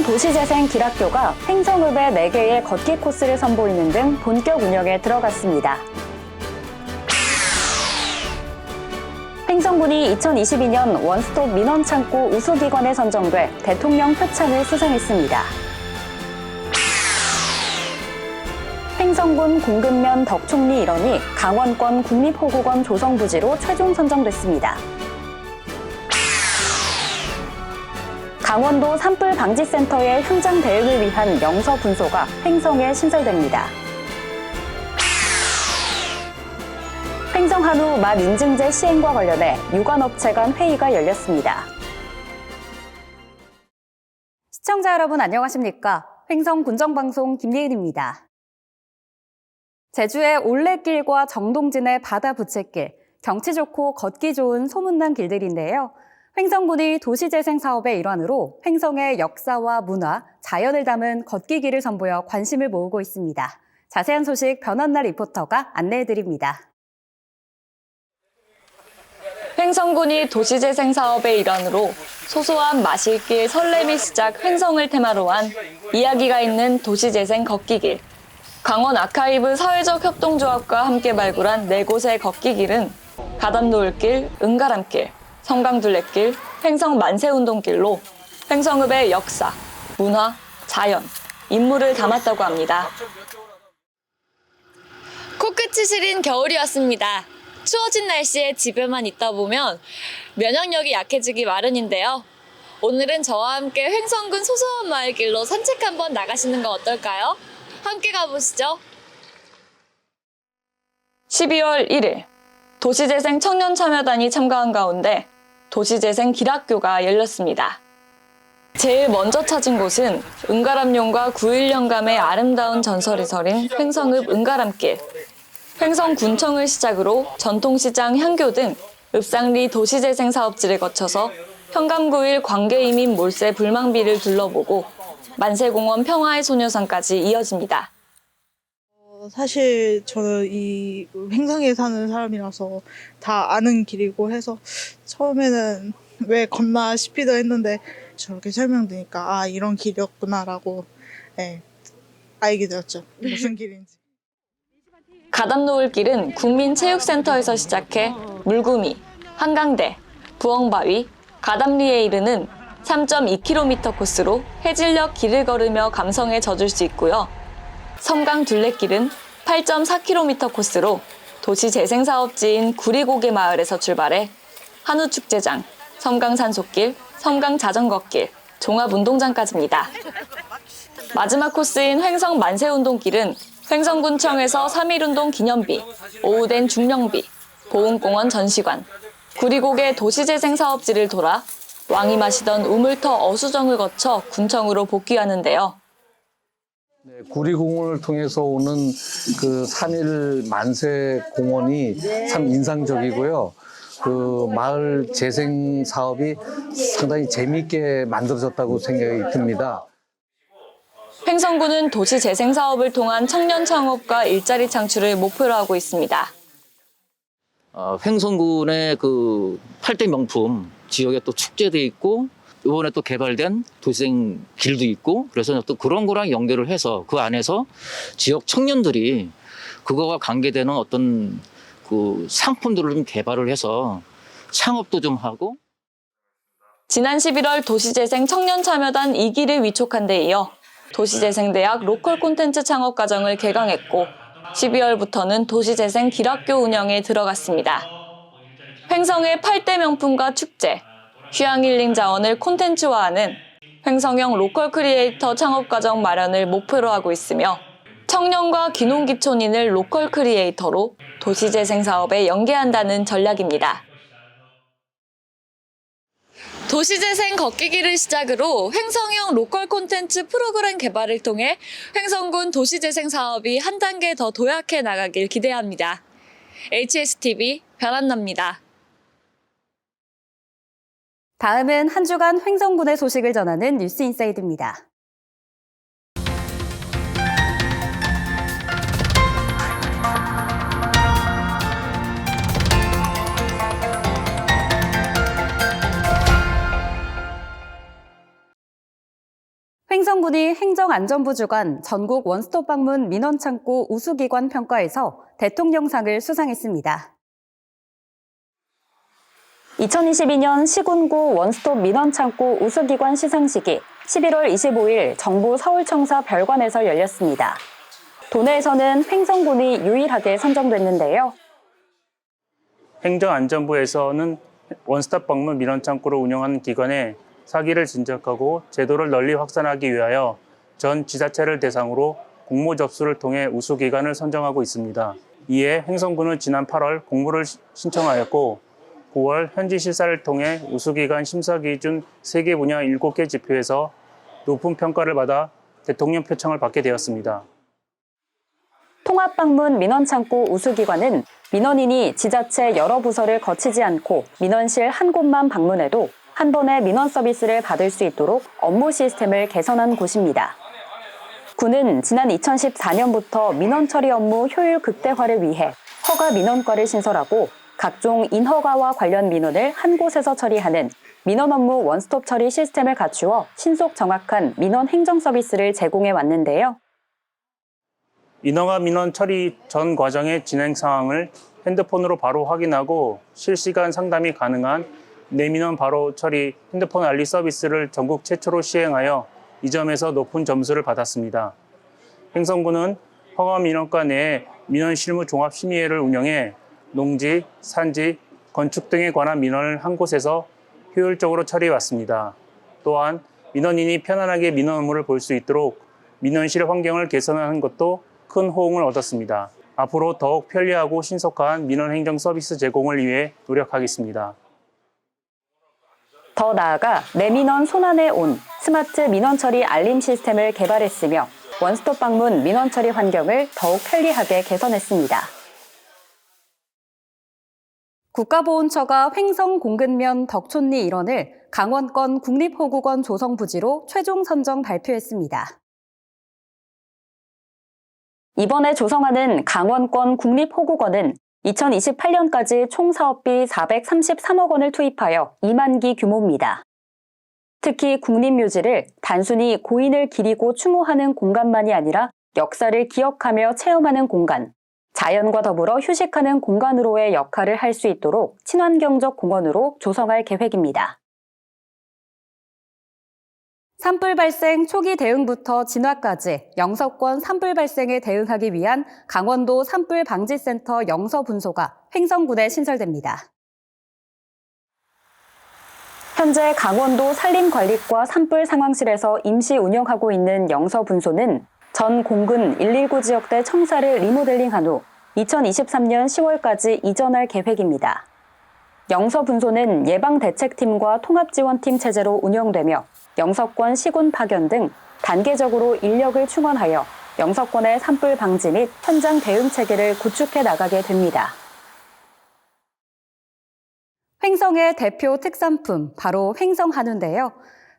도시재생 길학교가 횡성읍에 4개의 걷기 코스를 선보이는 등 본격 운영에 들어갔습니다. 횡성군이 2022년 원스톱 민원창구 우수기관에 선정돼 대통령 표창을 수상했습니다. 횡성군 공급면 덕총리 일원이 강원권 국립호국원 조성부지로 최종 선정됐습니다. 강원도 산불 방지센터의 현장 대응을 위한 영서 분소가 횡성에 신설됩니다. 횡성 한우 맛 인증제 시행과 관련해 유관업체 간 회의가 열렸습니다. 시청자 여러분 안녕하십니까? 횡성 군정방송 김예은입니다. 제주의 올레길과 정동진의 바다 부채길, 경치 좋고 걷기 좋은 소문난 길들인데요. 횡성군이 도시재생 사업의 일환으로 횡성의 역사와 문화, 자연을 담은 걷기길을 선보여 관심을 모으고 있습니다. 자세한 소식 변한날 리포터가 안내해드립니다. 횡성군이 도시재생 사업의 일환으로 소소한 마실길 설렘이 시작 횡성을 테마로 한 이야기가 있는 도시재생 걷기길. 강원 아카이브 사회적 협동조합과 함께 발굴한 4곳의 걷기길은 가담노을길, 은가람길, 성강둘레길, 횡성 만세운동길로 횡성읍의 역사, 문화, 자연, 인물을 담았다고 합니다. 코끝이 시린 겨울이 왔습니다. 추워진 날씨에 집에만 있다 보면 면역력이 약해지기 마련인데요. 오늘은 저와 함께 횡성군 소소한 마을길로 산책 한번 나가시는 건 어떨까요? 함께 가보시죠. 12월 1일, 도시재생 청년참여단이 참가한 가운데 도시재생 길학교가 열렸습니다. 제일 먼저 찾은 곳은 은가람용과 9일 영감의 아름다운 전설이 서린 횡성읍 은가람길. 횡성군청을 시작으로 전통시장, 향교 등 읍상리 도시재생 사업지를 거쳐서 현감구일 관계이민 몰세 불망비를 둘러보고 만세공원 평화의 소녀상까지 이어집니다. 사실 저는 이 횡성에 사는 사람이라서 다 아는 길이고 해서 처음에는 왜 걷나 싶기도 했는데 저렇게 설명드리니까 아 이런 길이었구나라고 알게 되었죠. 무슨 길인지. 가담노을길은 국민체육센터에서 시작해 물구미, 한강대, 부엉바위, 가담리에 이르는 3.2km 코스로 해질녘 길을 걸으며 감성에 젖을 수 있고요. 섬강둘레길은 8.4km 코스로 도시재생사업지인 구리고개 마을에서 출발해 한우축제장, 섬강산소길, 섬강자전거길, 종합운동장까지입니다. 마지막 코스인 횡성 만세운동길은 횡성군청에서 3.1운동 기념비, 오후된 중령비, 보훈공원 전시관, 구리고개 도시재생사업지를 돌아 왕이 마시던 우물터 어수정을 거쳐 군청으로 복귀하는데요. 네, 구리공원을 통해서 오는 그 3.1 만세 공원이 참 인상적이고요. 그 마을 재생 사업이 상당히 재미있게 만들어졌다고 생각이 듭니다. 횡성군은 도시 재생 사업을 통한 청년 창업과 일자리 창출을 목표로 하고 있습니다. 횡성군의 그 8대 명품 지역에 또 축제도 있고 이번에 또 개발된 도시재생 길도 있고 그래서 또 그런 거랑 연결을 해서 그 안에서 지역 청년들이 그거와 관계되는 어떤 그 상품들을 좀 개발을 해서 창업도 좀 하고. 지난 11월 도시재생 청년참여단 2기를 위촉한 데 이어 도시재생대학 로컬 콘텐츠 창업 과정을 개강했고 12월부터는 도시재생 길학교 운영에 들어갔습니다. 횡성의 8대 명품과 축제, 휴양힐링 자원을 콘텐츠화하는 횡성형 로컬 크리에이터 창업 과정 마련을 목표로 하고 있으며 청년과 귀농귀촌인을 로컬 크리에이터로 도시재생 사업에 연계한다는 전략입니다. 도시재생 걷기길을 시작으로 횡성형 로컬 콘텐츠 프로그램 개발을 통해 횡성군 도시재생 사업이 한 단계 더 도약해 나가길 기대합니다. HSTV 변한나입니다. 다음은 한 주간 횡성군의 소식을 전하는 뉴스인사이드입니다. 횡성군이 행정안전부 주관 전국 원스톱 방문 민원창고 우수기관 평가에서 대통령상을 수상했습니다. 2022년 시군구 원스톱 민원창고 우수기관 시상식이 11월 25일 정부 서울청사 별관에서 열렸습니다. 도내에서는 횡성군이 유일하게 선정됐는데요. 행정안전부에서는 원스톱 방문 민원창고를 운영하는 기관에 사기를 진척하고 제도를 널리 확산하기 위하여 전 지자체를 대상으로 공모 접수를 통해 우수기관을 선정하고 있습니다. 이에 횡성군은 지난 8월 공모를 신청하였고 9월 현지 실사를 통해 우수기관 심사 기준 3개 분야 7개 지표에서 높은 평가를 받아 대통령 표창을 받게 되었습니다. 통합방문 민원창고 우수기관은 민원인이 지자체 여러 부서를 거치지 않고 민원실 한 곳만 방문해도 한 번에 민원 서비스를 받을 수 있도록 업무 시스템을 개선한 곳입니다. 군은 지난 2014년부터 민원 처리 업무 효율 극대화를 위해 허가 민원과를 신설하고 각종 인허가와 관련 민원을 한 곳에서 처리하는 민원 업무 원스톱 처리 시스템을 갖추어 신속 정확한 민원 행정 서비스를 제공해 왔는데요. 인허가 민원 처리 전 과정의 진행 상황을 핸드폰으로 바로 확인하고 실시간 상담이 가능한 내 민원 바로 처리 핸드폰 알리 서비스를 전국 최초로 시행하여 이 점에서 높은 점수를 받았습니다. 횡성군은 허가 민원과 내에 민원 실무 종합 심의회를 운영해 농지, 산지, 건축 등에 관한 민원을 한 곳에서 효율적으로 처리해 왔습니다. 또한 민원인이 편안하게 민원 업무를 볼 수 있도록 민원실 환경을 개선하는 것도 큰 호응을 얻었습니다. 앞으로 더욱 편리하고 신속한 민원 행정 서비스 제공을 위해 노력하겠습니다. 더 나아가 내 민원 손안에 온 스마트 민원 처리 알림 시스템을 개발했으며 원스톱 방문 민원 처리 환경을 더욱 편리하게 개선했습니다. 국가보훈처가 횡성 공근면 덕촌리 일원을 강원권 국립호국원 조성부지로 최종 선정 발표했습니다. 이번에 조성하는 강원권 국립호국원은 2028년까지 총 사업비 433억 원을 투입하여 2만 기 규모입니다. 특히 국립묘지를 단순히 고인을 기리고 추모하는 공간만이 아니라 역사를 기억하며 체험하는 공간, 자연과 더불어 휴식하는 공간으로의 역할을 할 수 있도록 친환경적 공원으로 조성할 계획입니다. 산불 발생 초기 대응부터 진화까지 영서권 산불 발생에 대응하기 위한 강원도 산불 방지센터 영서분소가 횡성군에 신설됩니다. 현재 강원도 산림관리과 산불 상황실에서 임시 운영하고 있는 영서분소는 전 공근 119 지역대 청사를 리모델링한 후 2023년 10월까지 이전할 계획입니다. 영서분소는 예방대책팀과 통합지원팀 체제로 운영되며 영서권 시군 파견 등 단계적으로 인력을 충원하여 영서권의 산불 방지 및 현장 대응 체계를 구축해 나가게 됩니다. 횡성의 대표 특산품, 바로 횡성한우인데요.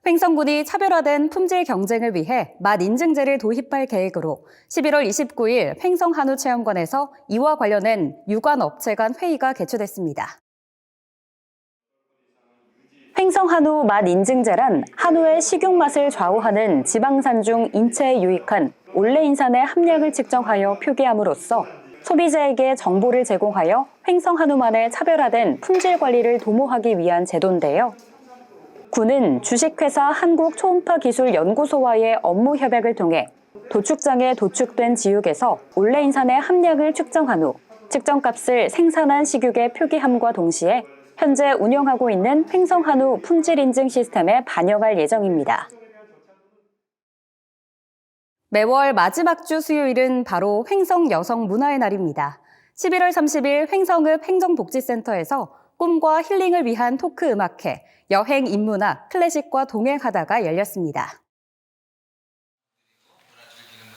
횡성군이 차별화된 품질 경쟁을 위해 맛 인증제를 도입할 계획으로 11월 29일 횡성한우체험관에서 이와 관련된 유관 업체 간 회의가 개최됐습니다. 횡성한우 맛 인증제란 한우의 식용 맛을 좌우하는 지방산 중 인체에 유익한 올레인산의 함량을 측정하여 표기함으로써 소비자에게 정보를 제공하여 횡성한우만의 차별화된 품질 관리를 도모하기 위한 제도인데요. 군은 주식회사 한국초음파기술연구소와의 업무 협약을 통해 도축장에 도축된 지육에서 올레인산의 함량을 측정한 후 측정값을 생산한 식육에 표기함과 동시에 현재 운영하고 있는 횡성한우 품질 인증 시스템에 반영할 예정입니다. 매월 마지막 주 수요일은 바로 횡성 여성 문화의 날입니다. 11월 30일 횡성읍 행정복지센터에서 꿈과 힐링을 위한 토크 음악회, 여행 인문학, 클래식과 동행하다가 열렸습니다.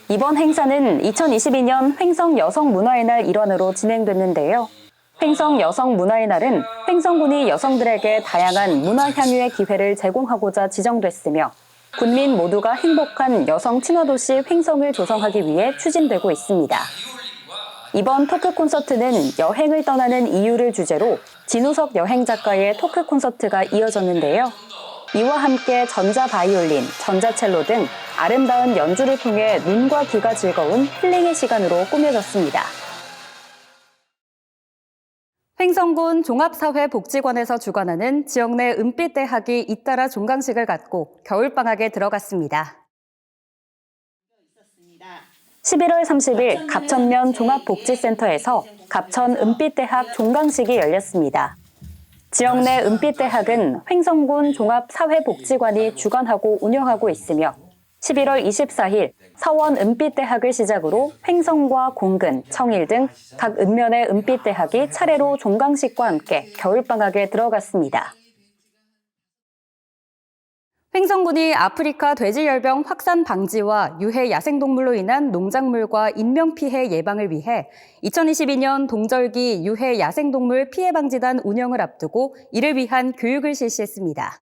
이번 행사는 2022년 횡성 여성 문화의 날 일환으로 진행됐는데요. 횡성 여성 문화의 날은 횡성군이 여성들에게 다양한 문화 향유의 기회를 제공하고자 지정됐으며 군민 모두가 행복한 여성 친화도시 횡성을 조성하기 위해 추진되고 있습니다. 이번 토크 콘서트는 여행을 떠나는 이유를 주제로 진우석 여행 작가의 토크 콘서트가 이어졌는데요. 이와 함께 전자바이올린, 전자첼로 등 아름다운 연주를 통해 눈과 귀가 즐거운 힐링의 시간으로 꾸며졌습니다. 횡성군 종합사회복지관에서 주관하는 지역 내 은빛대학이 잇따라 종강식을 갖고 겨울방학에 들어갔습니다. 11월 30일 갑천면 종합복지센터에서 갑천 은빛대학 종강식이 열렸습니다. 지역 내 은빛대학은 횡성군 종합사회복지관이 주관하고 운영하고 있으며 11월 24일 서원 은빛대학을 시작으로 횡성과 공근, 청일 등 각 읍면의 은빛대학이 차례로 종강식과 함께 겨울방학에 들어갔습니다. 횡성군이 아프리카 돼지열병 확산 방지와 유해 야생동물로 인한 농작물과 인명피해 예방을 위해 2022년 동절기 유해 야생동물 피해방지단 운영을 앞두고 이를 위한 교육을 실시했습니다.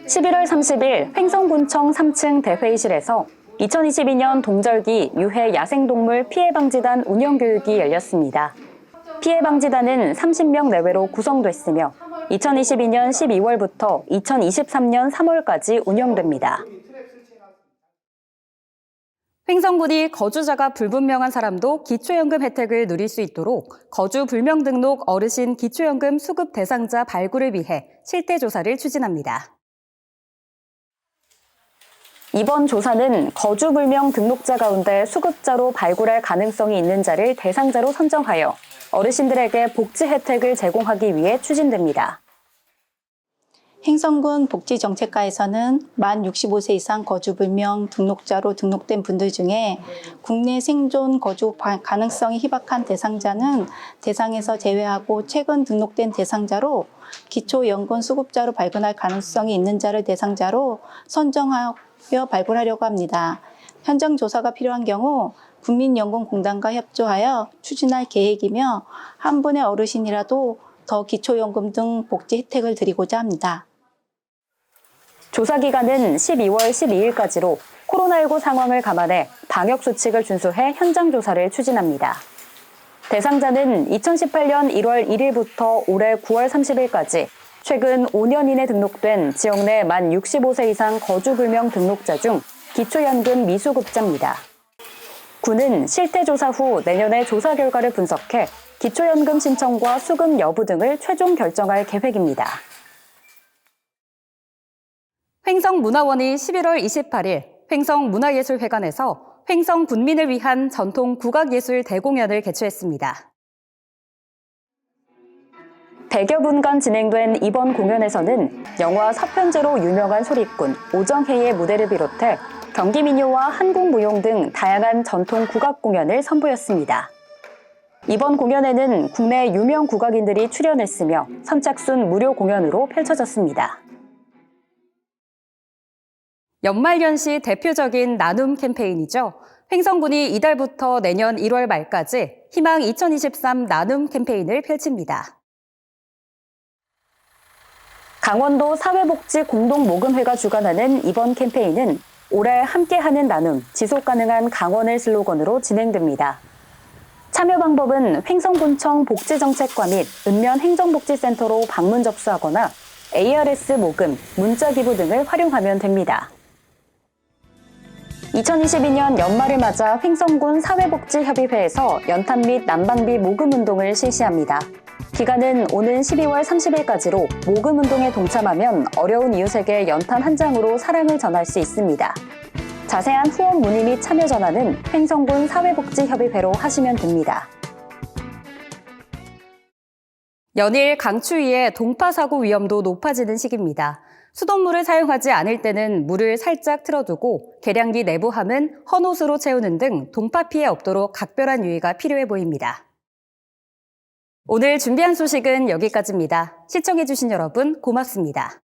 11월 30일 횡성군청 3층 대회의실에서 2022년 동절기 유해 야생동물 피해방지단 운영교육이 열렸습니다. 피해방지단은 30명 내외로 구성됐으며 2022년 12월부터 2023년 3월까지 운영됩니다. 횡성군이 거주자가 불분명한 사람도 기초연금 혜택을 누릴 수 있도록 거주 불명 등록 어르신 기초연금 수급 대상자 발굴을 위해 실태조사를 추진합니다. 이번 조사는 거주불명 등록자 가운데 수급자로 발굴할 가능성이 있는 자를 대상자로 선정하여 어르신들에게 복지 혜택을 제공하기 위해 추진됩니다. 횡성군 복지정책과에서는 만 65세 이상 거주불명 등록자로 등록된 분들 중에 국내 생존 거주 가능성이 희박한 대상자는 대상에서 제외하고 최근 등록된 대상자로 기초연금 수급자로 발굴할 가능성이 있는 자를 대상자로 선정하여 발굴하려고 합니다. 현장 조사가 필요한 경우 국민연금공단과 협조하여 추진할 계획이며 한 분의 어르신이라도 더 기초연금 등 복지 혜택을 드리고자 합니다. 조사 기간은 12월 12일까지로 코로나19 상황을 감안해 방역수칙을 준수해 현장 조사를 추진합니다. 대상자는 2018년 1월 1일부터 올해 9월 30일까지 최근 5년 이내 등록된 지역 내 만 65세 이상 거주불명 등록자 중 기초연금 미수급자입니다. 군은 실태조사 후 내년에 조사 결과를 분석해 기초연금 신청과 수급 여부 등을 최종 결정할 계획입니다. 횡성문화원이 11월 28일 횡성문화예술회관에서 횡성 군민을 위한 전통 국악예술 대공연을 개최했습니다. 100여 분간 진행된 이번 공연에서는 영화 서편제로 유명한 소리꾼 오정혜의 무대를 비롯해 경기민요와 한국무용 등 다양한 전통 국악 공연을 선보였습니다. 이번 공연에는 국내 유명 국악인들이 출연했으며 선착순 무료 공연으로 펼쳐졌습니다. 연말연시 대표적인 나눔 캠페인이죠. 횡성군이 이달부터 내년 1월 말까지 희망 2023 나눔 캠페인을 펼칩니다. 강원도 사회복지공동모금회가 주관하는 이번 캠페인은 올해 함께하는 나눔, 지속가능한 강원을 슬로건으로 진행됩니다. 참여 방법은 횡성군청 복지정책과 및 읍면 행정복지센터로 방문 접수하거나 ARS 모금, 문자기부 등을 활용하면 됩니다. 2022년 연말을 맞아 횡성군 사회복지협의회에서 연탄 및 난방비 모금운동을 실시합니다. 기간은 오는 12월 30일까지로 모금운동에 동참하면 어려운 이웃에게 연탄 한 장으로 사랑을 전할 수 있습니다. 자세한 후원 문의 및 참여 전화는 횡성군 사회복지협의회로 하시면 됩니다. 연일 강추위에 동파사고 위험도 높아지는 시기입니다. 수돗물을 사용하지 않을 때는 물을 살짝 틀어두고 계량기 내부함은 헌옷으로 채우는 등 동파 피해 없도록 각별한 유의가 필요해 보입니다. 오늘 준비한 소식은 여기까지입니다. 시청해주신 여러분 고맙습니다.